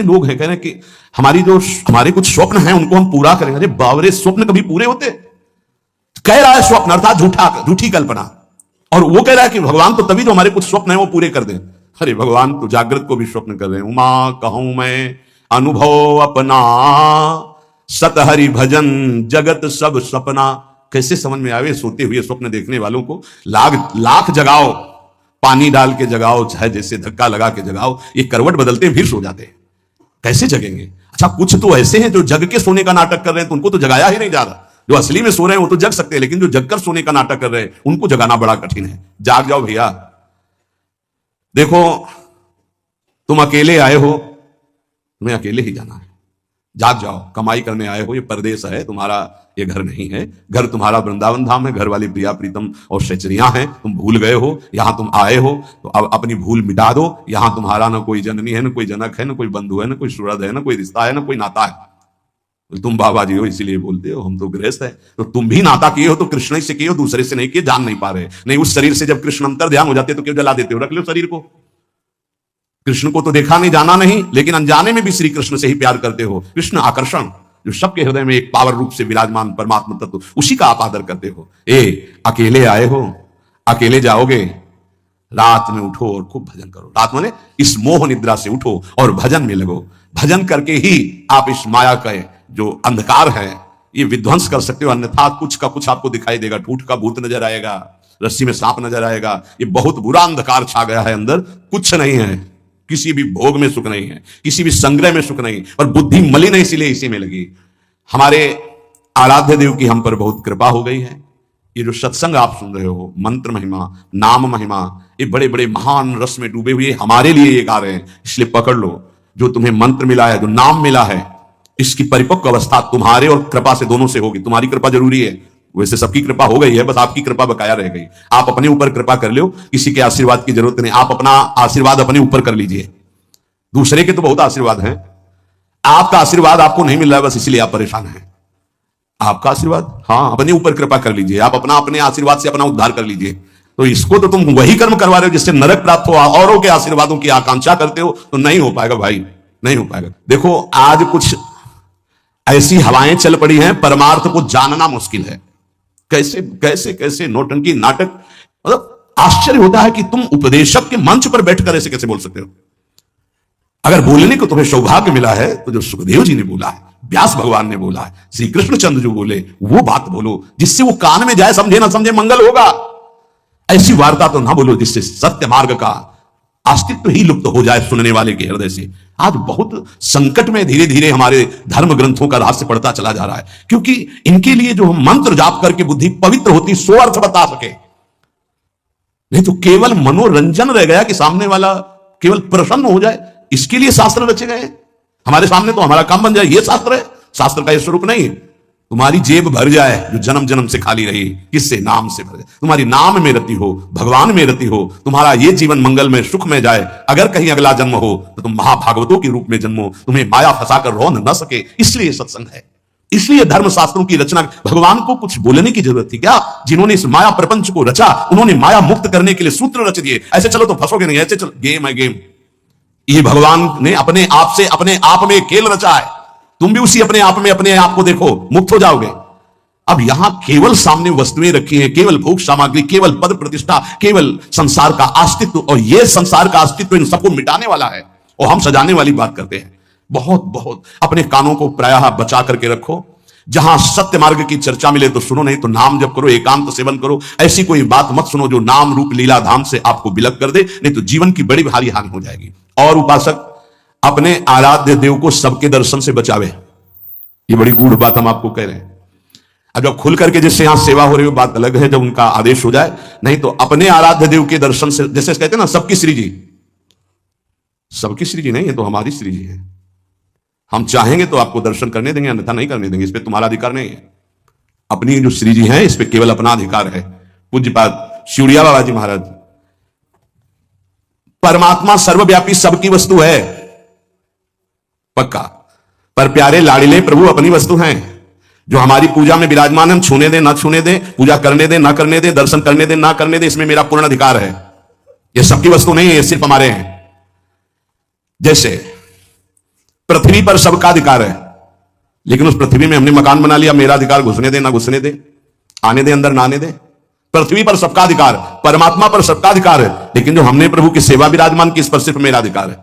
लोग हैं कह रहे हैं कि हमारे कुछ स्वप्न हैं उनको हम पूरा करेंगे। अरे बावरे, स्वप्न कभी पूरे होते? कह रहा है स्वप्न अर्थात झूठी कल्पना, और वो कह रहा है कि भगवान तो तभी तो हमारे कुछ स्वप्न हैं वो पूरे कर दें। अरे भगवान तो जागृत को भी स्वप्न कर रहे हैं। उमा कहूं मैं अनुभव अपना, सत हरि भजन जगत सब सपना। कैसे समझ में आवे सोते हुए स्वप्न देखने वालों को? लाख जगाओ, पानी डाल के जगाओ, चाहे जैसे धक्का लगा के जगाओ, ये करवट बदलते फिर सो जाते हैं। कैसे जगेंगे? अच्छा, कुछ तो ऐसे हैं जो जग के सोने का नाटक कर रहे हैं, तो उनको तो जगाया ही नहीं जा रहा। जो असली में सो रहे हैं वो तो जग सकते हैं, लेकिन जो जगकर सोने का नाटक कर रहे हैं उनको जगाना बड़ा कठिन है। जाग जाओ भैया। देखो, तुम अकेले आए हो, तुम्हें अकेले ही जाना है। जाग जाओ, कमाई करने आए हो, ये परदेश है तुम्हारा, ये घर नहीं है। घर तुम्हारा वृंदावन धाम है, घर वाली प्रिया प्रीतम और शचरियां हैं। तुम भूल गए हो, यहां तुम आए हो तो अब अपनी भूल मिटा दो। यहां तुम्हारा ना कोई जननी है, ना कोई जनक है, ना कोई बंधु है, ना कोई सुहृद है, ना कोई रिश्ता है, ना कोई नाता है। तुम बाबा जी हो इसीलिए बोलते हो, हम तो गृहस्थ है। तो तुम भी नाता किए हो तो कृष्ण से किए हो, दूसरे से नहीं किए। जान नहीं पा रहे। नहीं, उस शरीर से जब कृष्ण अंतर ध्यान हो जाते तो क्यों जला देते हो? रख लो शरीर को। कृष्ण को तो देखा नहीं, जाना नहीं, लेकिन अनजाने में भी श्री कृष्ण से ही प्यार करते हो। कृष्ण आकर्षण, जो सबके हृदय में एक पावर रूप से विराजमान परमात्मा तत्व, उसी का आप आदर करते हो। अकेले आए हो, अकेले जाओगे। रात में उठो और खूब भजन करो। रात में इस मोह निद्रा से उठो और भजन में लगो। भजन करके ही आप इस माया का जो अंधकार है ये विध्वंस कर सकते हो। अन्यथा कुछ का कुछ आपको दिखाई देगा। ठूठ का भूत नजर आएगा, रस्सी में सांप नजर आएगा। ये बहुत बुरा अंधकार छा गया है अंदर। कुछ नहीं है, किसी भी भोग में सुख नहीं है, किसी भी संग्रह में सुख नहीं, और बुद्धि मलिन है इसीलिए इसी में लगी। हमारे आराध्य देव की हम पर बहुत कृपा हो गई है। ये जो सत्संग आप सुन रहे हो, मंत्र महिमा, नाम महिमा, ये बड़े बड़े महान रस में डूबे हुए हमारे लिए ये गा रहे हैं। इसलिए पकड़ लो, जो तुम्हें मंत्र मिला है, जो नाम मिला है, इसकी परिपक्व अवस्था तुम्हारे और कृपा से दोनों से होगी। तुम्हारी कृपा जरूरी है, वैसे सबकी कृपा हो गई है, बस आपकी कृपा बकाया रह गई। आप अपने ऊपर कृपा कर लो, किसी के आशीर्वाद की जरूरत नहीं। आप अपना आशीर्वाद अपने ऊपर कर लीजिए। दूसरे के तो बहुत आशीर्वाद हैं, आपका आशीर्वाद आपको नहीं मिल रहा है, बस इसलिए आप परेशान हैं। आपका आशीर्वाद, हाँ, अपने ऊपर कृपा कर लीजिए। आप अपने आशीर्वाद से अपना उद्धार कर लीजिए। तो इसको तो तुम वही कर्म करवा रहे हो जिससे नरक प्राप्त हो, औरों के आशीर्वादों की आकांक्षा करते हो, तो नहीं हो पाएगा भाई, नहीं हो पाएगा। देखो, आज कुछ ऐसी हवाएं चल पड़ी हैं, परमार्थ को जानना मुश्किल है। कैसे कैसे कैसे नौटंकी नाटक, मतलब आश्चर्य होता है कि तुम उपदेशक के मंच पर बैठकर ऐसे कैसे बोल सकते हो। अगर बोलने को तुम्हें सौभाग्य मिला है तो जो सुखदेव जी ने बोला है, व्यास भगवान ने बोला है, श्री कृष्णचंद्र जो बोले वो बात बोलो, जिससे वो कान में जाए, समझे ना समझे मंगल होगा। ऐसी वार्ता तो ना बोलो जिससे सत्य मार्ग का अस्तित्व ही लुप्त हो जाए सुनने वाले के हृदय से। आज बहुत संकट में धीरे धीरे हमारे धर्म ग्रंथों का रहस्य पड़ता चला जा रहा है, क्योंकि इनके लिए जो हम मंत्र जाप करके बुद्धि पवित्र होती, सो अर्थ बता सके। नहीं तो केवल मनोरंजन रह गया कि सामने वाला केवल प्रसन्न हो जाए, इसके लिए शास्त्र रचे गए। हमारे सामने तो हमारा काम बन जाए, ये शास्त्र है। शास्त्र का ये स्वरूप नहीं। तुम्हारी जेब भर जाए जो जन्म जन्म से खाली रही, किससे? नाम से भर जाए। तुम्हारी नाम में रति हो, भगवान में रति हो, तुम्हारा ये जीवन मंगल में सुख में जाए। अगर कहीं अगला जन्म हो तो तुम महाभागवतों के रूप में जन्मो, तुम्हें माया फंसाकर रोन न सके। इसलिए सत्संग है, इसलिए धर्म शास्त्रों की रचना। भगवान को कुछ बोलने की जरूरत थी क्या? जिन्होंने इस माया प्रपंच को रचा, उन्होंने माया मुक्त करने के लिए सूत्र रच दिए। ऐसे चलो तो फंसोगे नहीं, ऐसे चलो, गेम है गेम। ये भगवान ने अपने आप से अपने आप में खेल रचा है। तुम भी उसी अपने आप में अपने आप को देखो, मुक्त हो जाओगे। अब यहां केवल सामने वस्तुएं रखी हैं, केवल भोग सामग्री, केवल पद प्रतिष्ठा, केवल संसार का अस्तित्व, और यह संसार का अस्तित्व इन सबको मिटाने वाला है, और हम सजाने वाली बात करते हैं। बहुत बहुत अपने कानों को प्रायः बचा करके रखो। जहां सत्य मार्ग की चर्चा मिले तो सुनो, नहीं तो नाम जप करो, एकांत सेवन करो। ऐसी कोई बात मत सुनो जो नाम रूप लीला धाम से आपको विलग कर दे, नहीं तो जीवन की बड़ी भारी हानि हो जाएगी। और उपासक अपने आराध्य देव को सबके दर्शन से बचावे। ये बड़ी गूढ़ बात हम आपको कह रहे हैं। अब जब खुल करके जिससे यहां सेवा हो रही हो बात अलग है, जब उनका आदेश हो जाए। नहीं तो अपने आराध्य देव के दर्शन से, जैसे कहते हैं ना, सबकी श्री जी। सबकी श्री जी नहीं है तो हमारी श्री जी है। हम चाहेंगे तो आपको दर्शन करने देंगे, अन्यथा नहीं करने देंगे। इस पे तुम्हारा अधिकार नहीं है। अपनी जो श्री जी है इस पे केवल अपना अधिकार है। पूज्यपाद शिवड़िया बाबा जी महाराज, परमात्मा सर्वव्यापी सबकी वस्तु है, पक्का, पर प्यारे लाड़िले प्रभु अपनी वस्तु हैं। जो हमारी पूजा में विराजमान है, हम छूने दें ना छूने दें, पूजा करने दें ना करने दें, दर्शन करने दें ना करने दें, इसमें मेरा पूर्ण अधिकार है। ये सबकी वस्तु नहीं है, ये सिर्फ हमारे हैं। जैसे पृथ्वी पर सबका अधिकार है, लेकिन उस पृथ्वी में हमने मकान बना लिया, मेरा अधिकार घुसने दे ना घुसने दे, आने दे अंदर ना आने दे। पृथ्वी पर सबका अधिकार, परमात्मा पर सबका अधिकार है, लेकिन जो हमने प्रभु की सेवा विराजमान की, इस पर सिर्फ मेरा अधिकार है।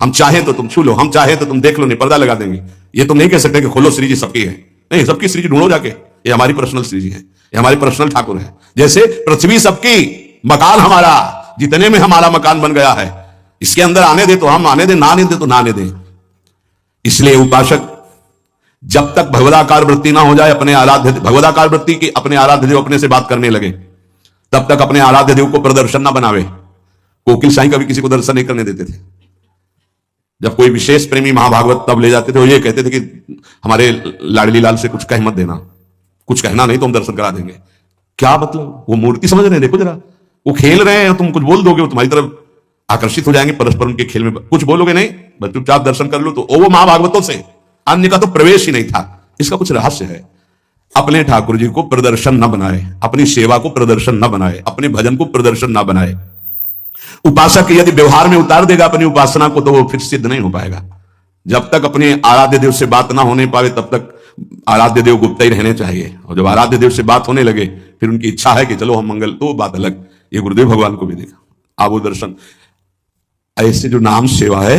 हम चाहे तो तुम छू लो, हम चाहे तो तुम देख लो, नहीं पर्दा लगा देंगे। ये तुम नहीं कह सकते कि खोलो श्री जी सबकी है, नहीं, सबकी श्री जी ढूंढो जाके, ये हमारी पर्सनल श्री जी है, ये हमारी पर्सनल ठाकुर है। जैसे पृथ्वी सबकी, मकान हमारा, जितने में हमारा मकान बन गया है, इसके अंदर आने दे तो हम आने दे, ना आने दे तो ना आने दे। इसलिए उपासक जब तक भगवदाकार वृत्ति ना हो जाए, अपने आराध्य भगवदाकार वृत्ति की अपने आराध्य देव अपने से बात करने लगे, तब तक अपने आराध्य देव को प्रदर्शन ना बनावे। कोकिल साईं कभी किसी को दर्शन नहीं करने देते थे। जब कोई विशेष प्रेमी महाभागवत तब ले जाते थे, वो ये कहते थे कि हमारे लाडली लाल से कुछ कह मत देना, कुछ कहना नहीं तो हम दर्शन करा देंगे। क्या मतलब? वो मूर्ति समझ रहे हैं, देखो जरा, वो खेल रहे हैं, तुम कुछ बोल दोगे वो तुम्हारी तरफ आकर्षित हो जाएंगे परस्पर उनके खेल में। कुछ बोलोगे नहीं, बस चुपचाप दर्शन कर लो। तो वो महाभागवतों से अन्य का तो प्रवेश ही नहीं था। इसका कुछ रहस्य है। अपने ठाकुर जी को प्रदर्शन न बनाए, अपनी सेवा को प्रदर्शन न बनाए, अपने भजन को प्रदर्शन न बनाए। उपासक यदि व्यवहार में उतार देगा अपनी उपासना को, तो वो फिर सिद्ध नहीं हो पाएगा। जब तक अपने आराध्य देव से बात ना होने पावे, तब तक आराध्य देव गुप्त ही रहने चाहिए। और जब आराध्य देव से बात होने लगे, फिर उनकी इच्छा है कि चलो हम मंगल, तो बात अलग। ये गुरुदेव भगवान को भी देखा, आप वो दर्शन। ऐसे जो नाम सेवा है,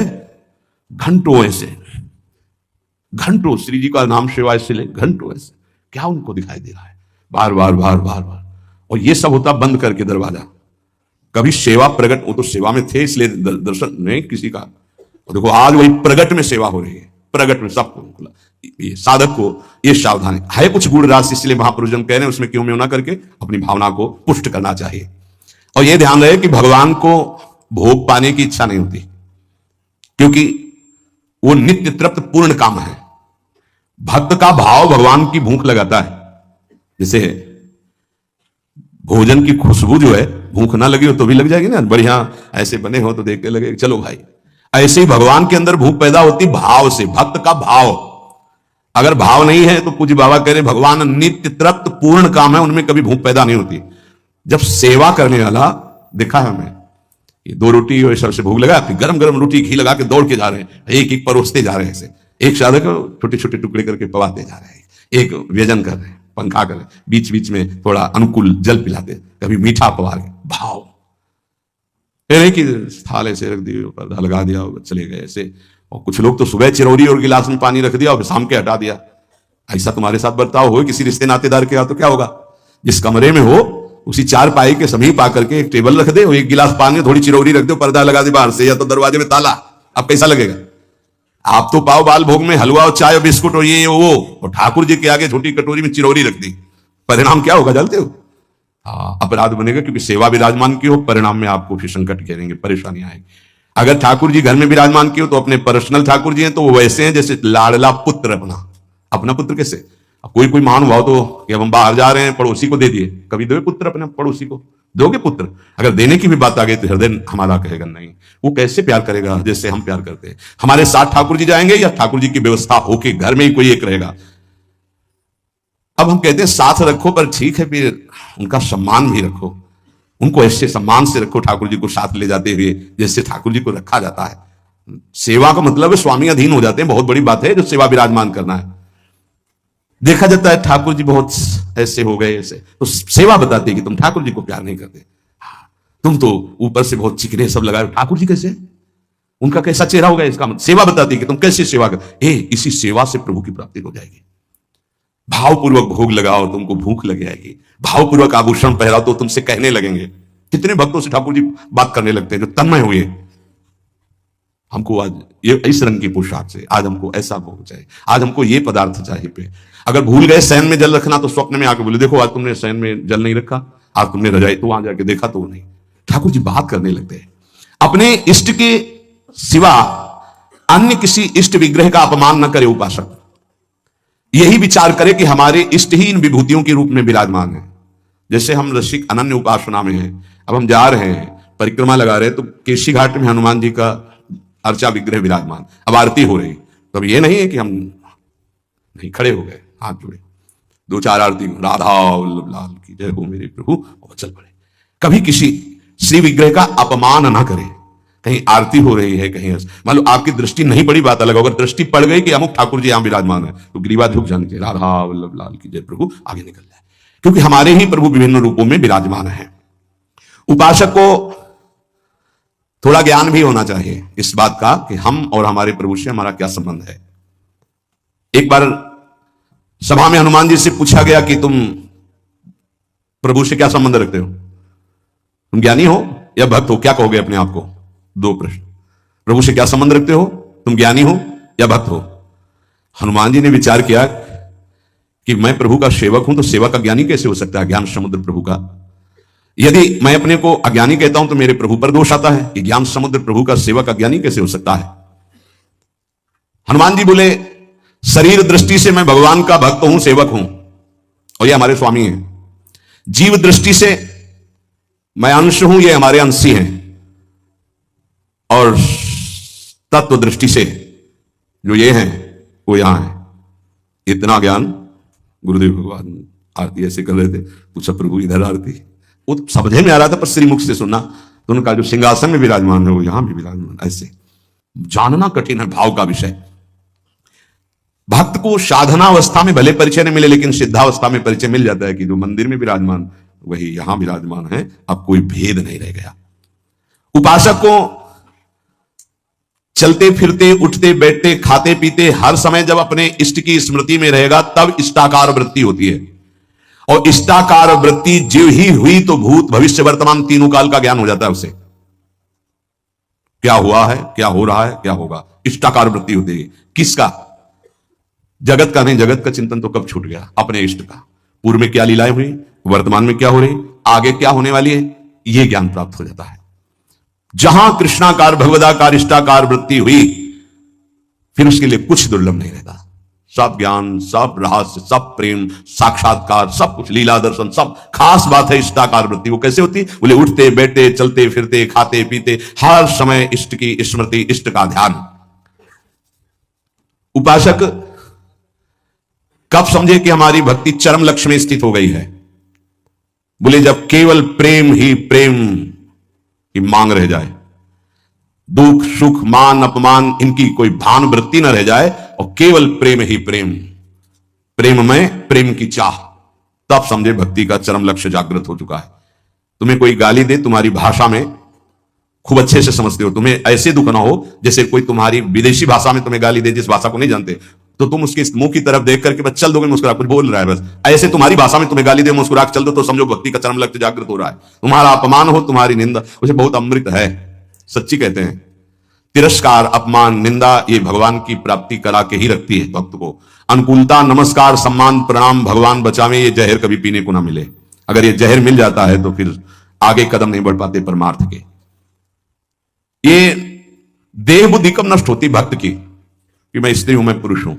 घंटों ऐसे, घंटों श्री जी का नाम सेवा ऐसे ले, घंटों ऐसे, क्या उनको दिखाई दे रहा है? बार बार बार बार बार। और ये सब होता बंद करके दरवाजा। कभी सेवा प्रकट, वो तो सेवा में थे इसलिए दर्शन नहीं किसी का। और देखो आज वही प्रकट में सेवा हो रही है, प्रकट में सबको। ये साधक को ये सावधानी है, कुछ गुण राशि, इसलिए महापुरुषजन कह रहे हैं उसमें क्यों में ना करके अपनी भावना को पुष्ट करना चाहिए। और ये ध्यान रहे कि भगवान को भोग पाने की इच्छा नहीं होती, क्योंकि वो नित्य तृप्त पूर्ण काम है। भक्त का भाव भगवान की भूख लगाता है। जैसे भोजन की खुशबू जो है, भूख ना लगी हो तो भी लग जाएगी ना, बढ़िया ऐसे बने हो तो देख के लगे चलो भाई। ऐसे ही भगवान के अंदर भूख पैदा होती भाव से, भक्त का भाव। अगर भाव नहीं है तो पूज्य बाबा कह रहे भगवान नित्य तृप्त पूर्ण काम है, उनमें कभी भूख पैदा नहीं होती। जब सेवा करने वाला देखा है हमें, ये 2 रोटी और सबसे भूख लगा, गरम गरम रोटी घी लगा के दौड़ के जा रहे हैं, एक एक परोसते जा रहे हैं। ऐसे एक साधक छोटे छोटे टुकड़े करके पवाते जा रहे हैं, एक व्यजन कर रहे हैं, पंखा कर रहे हैं, बीच बीच में थोड़ा अनुकूल जल पिलाते, कभी मीठा पवा के भाव। ये नहीं कि थाल ऐसे रख दिए, पर्दा लगा दिया और चले गए ऐसे। और कुछ लोग तो सुबह चिरौरी और गिलास में पानी रख दिया और शाम के हटा दिया। ऐसा तुम्हारे साथ बर्ताव हो किसी रिश्ते नातेदार के यहाँ तो क्या होगा? जिस कमरे में हो उसी चार पाई के समीप आकर के एक टेबल रख दे, एक गिलास पानी, थोड़ी चिरौरी रख दो, पर्दा लगा दे बाहर से, या तो दरवाजे में ताला। अब कैसा लगेगा? आप तो पाव बाल भोग में हलवा और चाय और बिस्कुट और ये वो, और ठाकुर जी के आगे छोटी कटोरी में चिरौरी रख दी। परिणाम क्या होगा जानते हो? अपराध बनेगा, क्योंकि सेवा विराजमान की हो, परिणाम में आपको फिर संकट घेरेंगे, परेशानी आएगी। अगर ठाकुर जी घर में विराजमान की हो तो अपने पर्सनल ठाकुर जी हैं तो वो वैसे हैं जैसे लाडला पुत्र अपना पुत्र। कैसे? कोई महानुभाव तो कि अब हम बाहर जा रहे हैं, पड़ोसी को दे दिए। कभी दोगे पुत्र अपने पड़ोसी को? दोगे पुत्र? अगर देने की भी बात आ गई तो हृदय हमारा कहेगा नहीं। वो कैसे प्यार करेगा जैसे हम प्यार करते हैं। हमारे साथ ठाकुर जी जाएंगे या ठाकुर जी की व्यवस्था होके घर में ही कोई एक रहेगा? अब हम कहते हैं साथ रखो, पर ठीक है, फिर उनका सम्मान भी रखो, उनको ऐसे सम्मान से रखो ठाकुर जी को साथ ले जाते हुए जैसे ठाकुर जी को रखा जाता है। सेवा का मतलब है स्वामी अधीन हो जाते हैं, बहुत बड़ी बात है जो सेवा विराजमान करना है। देखा जाता है ठाकुर जी बहुत ऐसे हो गए, ऐसे तो सेवा बताती है कि तुम ठाकुर जी को प्यार नहीं करते। तुम तो ऊपर से बहुत चिकने सब लगाए, ठाकुर जी कैसे, उनका कैसा चेहरा होगा? इसका मतलब सेवा बताती है कि तुम कैसे सेवा कर। इसी सेवा से प्रभु की प्राप्ति हो जाएगी। भावपूर्वक भोग लगाओ, तुमको भूख लग जाएगी। भावपूर्वक आभूषण पहराओ तो तुमसे कहने लगेंगे। कितने भक्तों से ठाकुर जी बात करने लगते हैं जो तन्मय हुए, हमको आज ये इस रंग की पोशाक से, आज हमको ऐसा भोग चाहिए, आज हमको ये पदार्थ चाहिए पे। अगर भूल गए शयन में जल रखना तो स्वप्न में आके बोले देखो आज तुमने शयन में जल नहीं रखा, आज तुमने रजाई, तो वहां जाके देखा तो नहीं। ठाकुर जी बात करने लगते हैं। अपने इष्ट के सिवा अन्य किसी इष्ट विग्रह का अपमान न करे उपासक। यही विचार करे कि हमारे इष्ट ही इन विभूतियों के रूप में विराजमान है। जैसे हम रसिक अनन्य उपासना में हैं, अब हम जा रहे हैं, परिक्रमा लगा रहे हैं, तो केशी घाट में हनुमान जी का अर्चा विग्रह विराजमान, अब आरती हो रही, तो अब ये नहीं है कि हम नहीं खड़े हो गए, हाथ जोड़े, 2-4 आरती, राधा वल्लभ लाल की जय हो मेरे प्रभु, और चल पड़े। कभी किसी श्री विग्रह का अपमान ना करे। कहीं आरती हो रही है, कहीं मान लो आपकी दृष्टि नहीं पड़ी, बात अलग। अगर दृष्टि पड़ गई कि अमुक ठाकुर जी यहां विराजमान है, तो ग्रीवा झुक जाने के राधा वल्लभ लाल की जय, प्रभु आगे निकल जाए, क्योंकि हमारे ही प्रभु विभिन्न रूपों में विराजमान है। उपासक को थोड़ा ज्ञान भी होना चाहिए इस बात का कि हम और हमारे प्रभु से हमारा क्या संबंध है। एक बार सभा में हनुमान जी से पूछा गया कि तुम प्रभु से क्या संबंध रखते हो, तुम ज्ञानी हो या भक्त हो, क्या कहोगे अपने आप को? दो प्रश्न। प्रभु से क्या संबंध रखते हो, तुम ज्ञानी हो या भक्त हो? हनुमान जी ने विचार किया कि मैं प्रभु का सेवक हूं, तो सेवा का ज्ञानी कैसे हो सकता है? ज्ञान समुद्र प्रभु का। यदि मैं अपने को अज्ञानी कहता हूं तो मेरे प्रभु पर दोष आता है कि ज्ञान समुद्र प्रभु का सेवा का ज्ञानी कैसे हो सकता है? हनुमान जी बोले, शरीर दृष्टि से मैं भगवान का भक्त हूं, सेवक हूं, और ये हमारे स्वामी हैं। जीव दृष्टि से मैं अंश हूं, ये हमारे अंशी हैं, और तत्व दृष्टि से जो ये हैं वो यहां है। इतना ज्ञान गुरुदेव भगवान आरती ऐसे कर रहे थे, पूछा प्रभु इधर आरती, वो समझे में आ रहा था पर श्रीमुख से सुनना, तो उनका जो सिंहासन में विराजमान है वो यहां भी विराजमान। ऐसे जानना कठिन है भाव का विषय। भक्त को साधनावस्था में भले परिचय नहीं मिले, लेकिन सिद्धावस्था में परिचय मिल जाता है कि जो मंदिर में विराजमान वही यहां विराजमान है, अब कोई भेद नहीं रह गया। उपासक को चलते फिरते, उठते बैठते, खाते पीते, हर समय जब अपने इष्ट की स्मृति में रहेगा तब इष्टाकार वृत्ति होती है, और इष्टाकार वृत्ति जीव ही हुई तो भूत भविष्य वर्तमान तीनों काल का ज्ञान हो जाता है उसे। क्या हुआ है, क्या हो रहा है, क्या होगा, इष्टाकार वृत्ति होती है। किसका? जगत का नहीं, जगत का चिंतन तो कब छूट गया, अपने इष्ट का। पूर्व में क्या लीलाएं हुई, वर्तमान में क्या हो रही, आगे क्या होने वाली है, यह ज्ञान प्राप्त हो जाता है। जहां कृष्णाकार भगवदाकार इष्टाकार वृत्ति हुई, फिर उसके लिए कुछ दुर्लभ नहीं रहता। सब ज्ञान, सब रहस्य, सब प्रेम, साक्षात्कार, सब कुछ, लीला दर्शन, सब। खास बात है इष्टाकार वृत्ति। वो कैसे होती? बोले उठते बैठते, चलते फिरते, खाते पीते, हर समय इष्ट की स्मृति, इष्ट का ध्यान। उपासक कब समझे कि हमारी भक्ति चरम लक्ष्य में स्थित हो गई है? बोले जब केवल प्रेम ही प्रेम की मांग रह जाए, दुख सुख मान अपमान इनकी कोई भान वृत्ति न रह जाए, और केवल प्रेम ही प्रेम, प्रेम में प्रेम की चाह, तब समझे भक्ति का चरम लक्ष्य जागृत हो चुका है। तुम्हें कोई गाली दे, तुम्हारी भाषा में खूब अच्छे से समझते हो, तुम्हें ऐसे दुख ना हो जैसे कोई तुम्हारी विदेशी भाषा में तुम्हें गाली दे, जिस भाषा को नहीं जानते, तो तुम उसके मुंह की तरफ देख करके बस चल दोगे, मुस्कुरा, कुछ बोल रहा है बस, ऐसे तुम्हारी भाषा में तुम्हें गाली दे, मुस्कुरा चल दो, तो समझो भक्ति का चरम लक्ष्य जागृत हो रहा है। तुम्हारा अपमान हो, तुम्हारी निंदा, उसे बहुत अमृत है, सच्ची कहते हैं। तिरस्कार, अपमान, निंदा, ये भगवान की प्राप्ति करा के ही रखती है भक्त को। अनुकूलता, नमस्कार, सम्मान, प्रणाम, भगवान बचावे, ये जहर कभी पीने को ना मिले। अगर ये जहर मिल जाता है तो फिर आगे कदम नहीं बढ़ पाते परमार्थ के। ये देह बुद्धि कब नष्ट होती भक्त की कि मैं स्त्री हूं, मैं पुरुष हूं?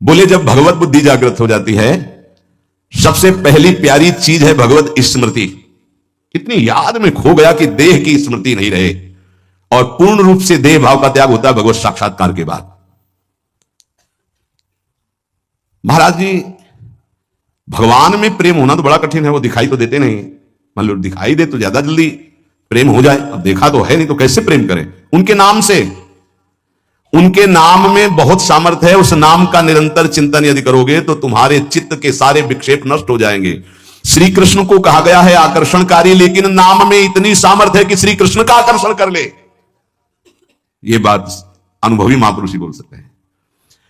बोले जब भगवत बुद्धि जागृत हो जाती है, सबसे पहली प्यारी चीज है भगवत स्मृति। इतनी याद में खो गया कि देह की स्मृति नहीं रहे, और पूर्ण रूप से देह भाव का त्याग होता है भगवत साक्षात्कार के बाद। महाराज जी, भगवान में प्रेम होना तो बड़ा कठिन है, वो दिखाई तो देते नहीं। मान लो दिखाई दे तो ज्यादा जल्दी प्रेम हो जाए, अब देखा तो है नहीं, तो कैसे प्रेम करें? उनके नाम से। उनके नाम में बहुत सामर्थ्य है, उस नाम का निरंतर चिंतन यदि करोगे तो तुम्हारे चित्त के सारे विक्षेप नष्ट हो जाएंगे। श्री कृष्ण को कहा गया है आकर्षणकारी, लेकिन नाम में इतनी सामर्थ्य है कि श्री कृष्ण का आकर्षण कर ले। यह बात अनुभवी महापुरुष ही बोल सकते हैं।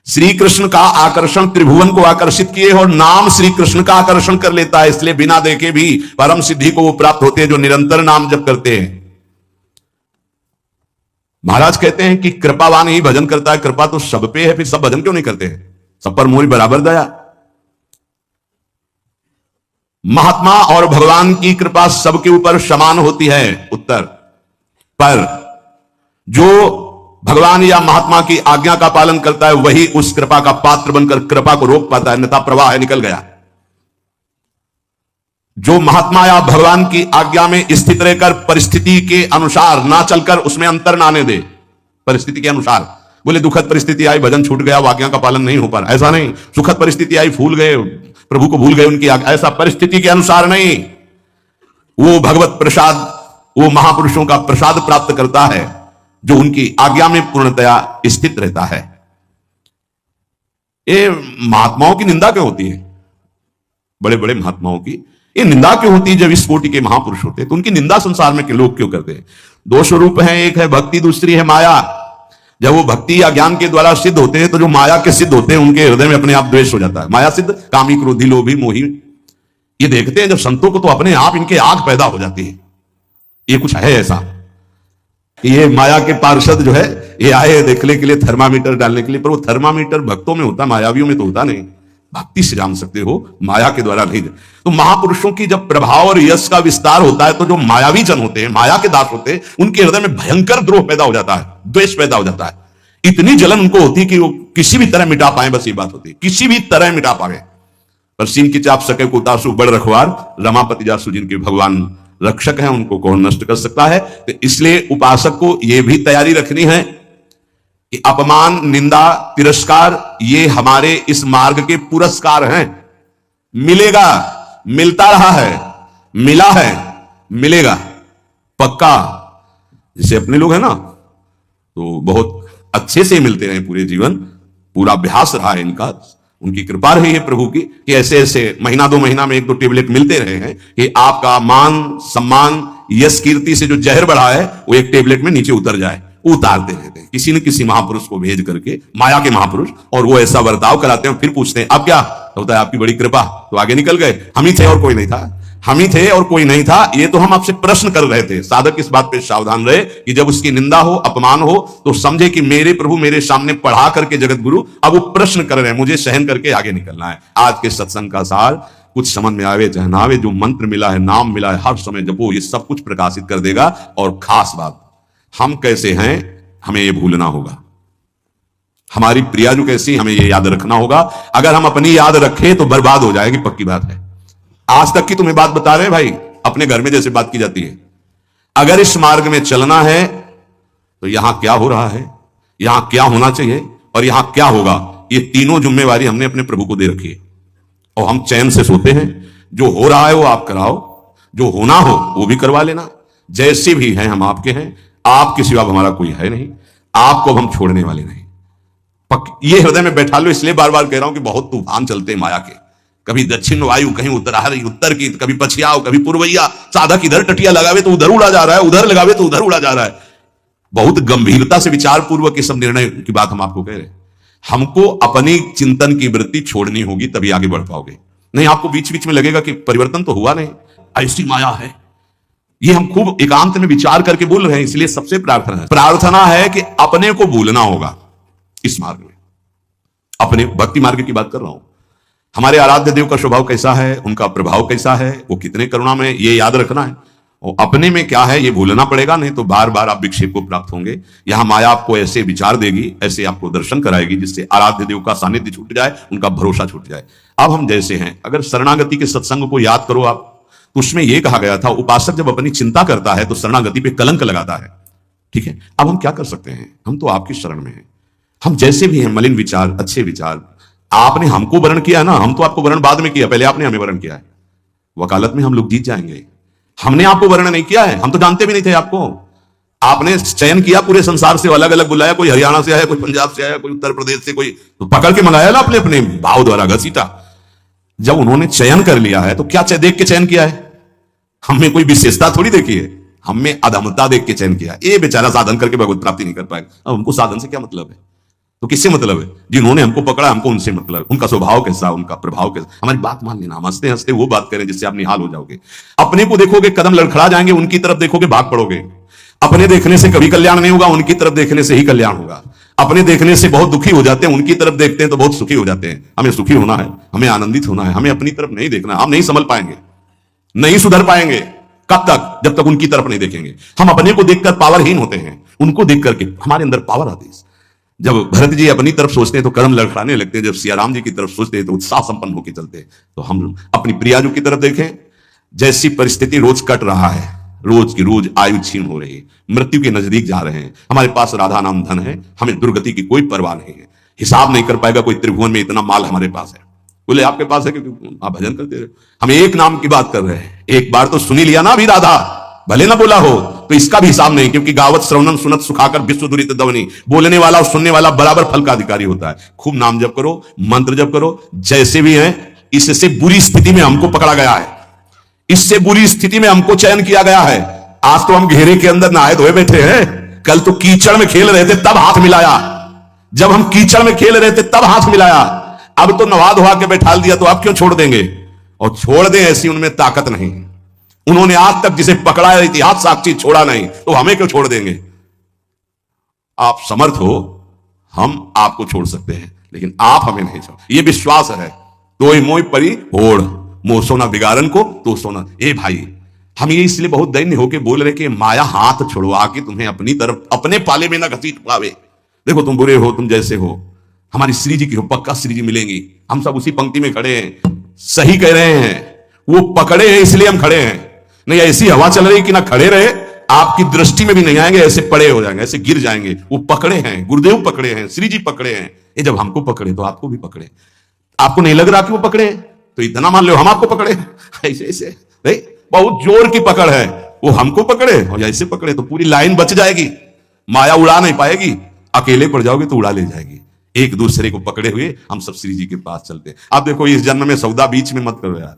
श्री कृष्ण का आकर्षण त्रिभुवन को आकर्षित किए, और नाम श्री कृष्ण का आकर्षण कर लेता है। इसलिए बिना देखे भी परम सिद्धि को वो प्राप्त होते हैं जो निरंतर नाम जप करते हैं। महाराज कहते हैं कि कृपावान ही भजन करता है। कृपा तो सब पे है, फिर सब भजन क्यों नहीं करते हैं? सब पर मोरी बराबर दया। महात्मा और भगवान की कृपा सबके ऊपर समान होती है। उत्तर, पर जो भगवान या महात्मा की आज्ञा का पालन करता है वही उस कृपा का पात्र बनकर कृपा को रोक पाता है, अन्यथा प्रवाह है निकल गया। जो महात्मा या भगवान की आज्ञा में स्थित रहकर परिस्थिति के अनुसार ना चलकर उसमें अंतर ना आने दे, परिस्थिति के अनुसार। बोले दुखद परिस्थिति आई, भजन छूट गया, आज्ञा का पालन नहीं हो पा रहा, ऐसा नहीं। सुखद परिस्थिति आई, फूल गए, प्रभु को भूल गए उनकी आज्ञा, ऐसा परिस्थिति के अनुसार नहीं। वो भगवत प्रसाद वो महापुरुषों का प्रसाद प्राप्त करता है जो उनकी आज्ञा में पूर्णतया स्थित रहता है। ये महात्माओं की निंदा क्यों होती है? बड़े बड़े महात्माओं की ये निंदा क्यों होती है? जब इस कोटि के महापुरुष होते हैं तो उनकी निंदा संसार में के लोग क्यों करते हैं? दो स्वरूप हैं, एक है भक्ति, दूसरी है माया। जब वो भक्ति या ज्ञान के द्वारा सिद्ध होते हैं तो जो माया के सिद्ध होते हैं उनके हृदय में अपने आप द्वेष हो जाता है। माया सिद्ध कामी, क्रोधी, लोभी, मोही, ये देखते हैं जब संतों को तो अपने आप इनके आग पैदा हो जाती है। ये कुछ है ऐसा, ये माया के पार्षद जो है ये आए देखने के लिए थर्मामीटर डालने के लिए, पर वो थर्मामीटर भक्तों में होता, मायावियों में तो होता नहीं। भक्ति से जान सकते हो, माया के द्वारा नहीं। तो महापुरुषों की जब प्रभाव और यश का विस्तार होता है तो जो मायावी जन होते हैं, माया के दास होते हैं, उनके हृदय में भयंकर द्रोह पैदा हो जाता है, द्वेष पैदा हो जाता है। इतनी जलन उनको होती है कि वो किसी भी तरह मिटा पाए, बस ये बात होती है, किसी भी तरह मिटा पाए। पर सीन की चाप सके को उतासु बड़ रखवार, रमापति जासु जिनके भगवान रक्षक हैं, उनको कौन नष्ट कर सकता है। तो इसलिए उपासक को यह भी तैयारी रखनी है कि अपमान, निंदा, तिरस्कार ये हमारे इस मार्ग के पुरस्कार हैं। मिलेगा, मिलता रहा है, मिला है, मिलेगा पक्का। जैसे अपने लोग हैं ना तो बहुत अच्छे से मिलते रहे पूरे जीवन, पूरा अभ्यास रहा है इनका, उनकी कृपा रही है प्रभु की कि ऐसे ऐसे महीना 2 महीना में 1-2 टेबलेट मिलते रहे हैं कि आपका मान सम्मान यश कीर्ति से जो जहर बढ़ा है वो एक टेबलेट में नीचे उतर जाए। उतारते रहते हैं किसी न किसी महापुरुष को भेज करके, माया के महापुरुष, और वो ऐसा बर्ताव कराते हैं। फिर पूछते हैं अब क्या होता है? आपकी बड़ी कृपा, तो आगे निकल गए। हम ही थे और कोई नहीं था, हम ही थे और कोई नहीं था। ये तो हम आपसे प्रश्न कर रहे थे। साधक इस बात पे सावधान रहे कि जब उसकी निंदा हो, अपमान हो, तो समझे कि मेरे प्रभु मेरे सामने पढ़ा करके जगत गुरु अब वो प्रश्न कर रहे हैं, मुझे सहन करके आगे निकलना है। आज के सत्संग का सार कुछ समझ में आवे चाहे ना आवे, जो मंत्र मिला है, नाम मिला है, हर समय जपो, ये सब कुछ प्रकाशित कर देगा। और खास बात, हम कैसे हैं हमें ये भूलना होगा। हमारी प्रिया जो कैसी, हमें ये याद रखना होगा। अगर हम अपनी याद रखें तो बर्बाद हो जाएगी, पक्की बात है। आज तक की तुम्हें बात बता रहे भाई, अपने घर में जैसे बात की जाती है। अगर इस मार्ग में चलना है तो यहां क्या हो रहा है, यहां क्या होना चाहिए और यहां क्या होगा, ये तीनों जिम्मेवारी हमने अपने प्रभु को दे रखी है। और हम चैन से सोते हैं। जो हो रहा है वो आप कराओ, जो होना हो वो भी करवा लेना। जैसे भी हैं हम आपके हैं, आपके सिवा हमारा कोई है नहीं, आपको हम छोड़ने वाले नहीं। ये हृदय में बैठा लो। इसलिए बार बार कह रहा हूं कि बहुत तूफान चलते हैं माया के। कभी दक्षिण वायु, कहीं उत्तर की, कभी पछियाव, कभी पूर्वैया। साधक इधर टटिया लगावे तो उधर उड़ा जा रहा है, उधर लगावे तो उधर उड़ा जा रहा है। बहुत गंभीरता से विचार पूर्वक ये सब निर्णय की बात हम आपको कह रहे हैं। हमको अपनी चिंतन की वृत्ति छोड़नी होगी, तभी आगे बढ़ पाओगे। नहीं आपको बीच बीच में लगेगा कि परिवर्तन तो हुआ नहीं, ऐसी माया है। ये हम खूब एकांत में विचार करके बोल रहे हैं। इसलिए सबसे प्रार्थना है कि अपने को भूलना होगा इस मार्ग में। अपने भक्ति मार्ग की बात कर रहा हूं। हमारे आराध्य देव का स्वभाव कैसा है, उनका प्रभाव कैसा है, वो कितने करुणा में, ये याद रखना है। और अपने में क्या है ये भूलना पड़ेगा, नहीं तो बार बार आप विक्षेप को प्राप्त होंगे। यहां माया आपको ऐसे विचार देगी, ऐसे आपको दर्शन कराएगी जिससे आराध्य देव का सानिध्य छूट जाए, उनका भरोसा छूट जाए। अब हम जैसे हैं, अगर शरणागति के सत्संग को याद करो आप, तो उसमें यह कहा गया था उपासक जब अपनी चिंता करता है तो शरणागति पे कलंक लगाता है। ठीक है, अब हम क्या कर सकते हैं? हम तो आपकी शरण में हैं। हम जैसे भी हैं, मलिन विचार, अच्छे विचार, आपने हमको वर्ण किया ना, हम तो आपको वर्ण बाद में किया, पहले आपने हमें वर्ण किया है। वकालत में हम लोग जीत जाएंगे। हमने आपको वर्ण नहीं किया है, हम तो जानते भी नहीं थे आपको। आपने चयन किया पूरे संसार से, अलग अलग बुलाया, कोई हरियाणा से आया, कोई पंजाब से आया, कोई उत्तर प्रदेश से, कोई तो पकड़ के मंगाया ना अपने अपने भाव द्वारा घसीटा। जब उन्होंने चयन कर लिया है तो क्या देख के चयन किया है? हमें कोई विशेषता थोड़ी देखी है, हमें अधमता देख के चयन किया। ये बेचारा साधन करके भगवत प्राप्ति नहीं कर पाएगा। अब हमको साधन से क्या मतलब है? तो किससे मतलब है? जिन्होंने हमको पकड़ा हमको उनसे मतलब। उनका स्वभाव कैसा, उनका प्रभाव कैसा, हमारी बात मान लेना। हम हंसते हंसते वो बात करें जिससे आप निहाल हो जाओगे। अपने को देखोगे कदम लड़खड़ा जाएंगे, उनकी तरफ देखोगे भाग पड़ोगे। अपने देखने से कभी कल्याण नहीं होगा, उनकी तरफ देखने से ही कल्याण होगा। अपने देखने से बहुत दुखी हो जाते हैं, उनकी तरफ देखते हैं तो बहुत सुखी हो जाते हैं। हमें सुखी होना है, हमें आनंदित होना है, हमें अपनी तरफ नहीं देखना। हम नहीं संभल पाएंगे, नहीं सुधर पाएंगे। कब तक? जब तक उनकी तरफ नहीं देखेंगे। हम अपने को देखकर पावरहीन होते हैं, उनको देख करके हमारे अंदर पावर आती है। जब भरत जी अपनी तरफ सोचते हैं तो कर्म लड़खड़ाने लगते हैं, जब सियाराम जी की तरफ सोचते हैं तो उत्साह संपन्न होकर चलते हैं। तो हम अपनी प्रियाजू की तरफ देखें। जैसी परिस्थिति रोज कट रहा है, रोज की रोज आयु छीन हो रही है, मृत्यु के नजदीक जा रहे हैं। हमारे पास राधा नाम धन है, हमें दुर्गति की कोई परवाह नहीं है। हिसाब नहीं कर पाएगा कोई त्रिभुवन में इतना माल हमारे पास है। बोले आपके पास है क्योंकि आप भजन करते रहे। हम एक नाम की बात कर रहे हैं। एक बार तो सुनी लिया ना अभी राधा, भले ना बोला हो तो इसका भी हिसाब नहीं, क्योंकि गावत श्रवणम सुनत सुखाकर विश्व दुरित दवनी, बोलने वाला और सुनने वाला बराबर फल का अधिकारी होता है। खूब नाम जप करो, मंत्र जप करो, जैसे भी है। इससे बुरी स्थिति में हमको पकड़ा गया है, इससे बुरी स्थिति में हमको चयन किया गया है। आज तो हम घेरे के अंदर नहाए धोए बैठे हैं, कल तो कीचड़ में खेल रहे थे तब हाथ मिलाया, जब हम कीचड़ में खेल रहे थे तब हाथ मिलाया, अब तो नवा धोवा के बैठा दिया तो अब क्यों छोड़ देंगे? और छोड़ दें ऐसी उनमें ताकत नहीं। उन्होंने आज तक जिसे पकड़ा है इतिहास साक्षी छोड़ा नहीं, तो हमें क्यों छोड़ देंगे? आप समर्थ हो, हम आपको छोड़ सकते हैं, लेकिन आप हमें नहीं छोड़। ये विश्वास है। तो मोई परी होड़ मोह सोना बिगाड़न को तो सोना। ए भाई, हम ये इसलिए बहुत दैन्य होके बोल रहे कि माया हाथ छुड़वा के तुम्हें अपनी तरफ अपने पाले में ना घसीट पावे। देखो तुम बुरे हो, तुम जैसे हो, हमारी श्री जी की हो, पक्का श्री जी मिलेंगी। हम सब उसी पंक्ति में खड़े हैं। सही कह रहे हैं, वो पकड़े हैं इसलिए हम खड़े हैं। नहीं ऐसी हवा चल रही कि ना खड़े रहे, आपकी दृष्टि में भी नहीं आएंगे, ऐसे पड़े हो जाएंगे, ऐसे गिर जाएंगे। वो पकड़े हैं, गुरुदेव पकड़े हैं, श्री जी पकड़े हैं। ये जब हमको पकड़े तो आपको भी पकड़े। आपको नहीं लग रहा कि वो पकड़े तो इतना मान लो हम आपको पकड़े। ऐसे ऐसे नहीं, बहुत जोर की पकड़ है। वो हमको पकड़े और ऐसे पकड़े तो पूरी लाइन बच जाएगी, माया उड़ा नहीं पाएगी। अकेले पड़ जाओगे तो उड़ा ले जाएगी। एक दूसरे को पकड़े हुए हम सब श्री जी के पास चलते। आप देखो, इस जन्म में सौदा बीच में मत करो यार,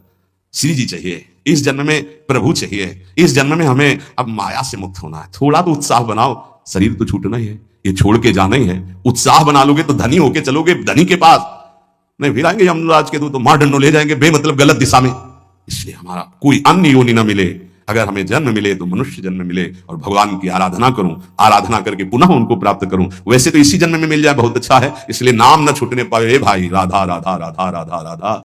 श्री जी चाहिए, इस जन्म में प्रभु चाहिए, इस जन्म में हमें अब माया से मुक्त होना है। थोड़ा तो उत्साह बनाओ, शरीर तो छूटना ही है, ये छोड़ के जाना ही है। उत्साह बना लोगे तो धनी होके चलोगे धनी के पास, नहीं फिर आएंगे यमराज के तो मार डंडो ले जाएंगे बेमतलब गलत दिशा में। इसलिए हमारा कोई अन्य योनि ना मिले, अगर हमें जन्म मिले तो मनुष्य जन्म मिले और भगवान की आराधना करूं, आराधना करके पुनः उनको प्राप्त करूं। वैसे तो इसी जन्म में मिल जाए बहुत अच्छा है, इसलिए नाम न छूटने पाए भाई। राधा राधा राधा राधा राधा।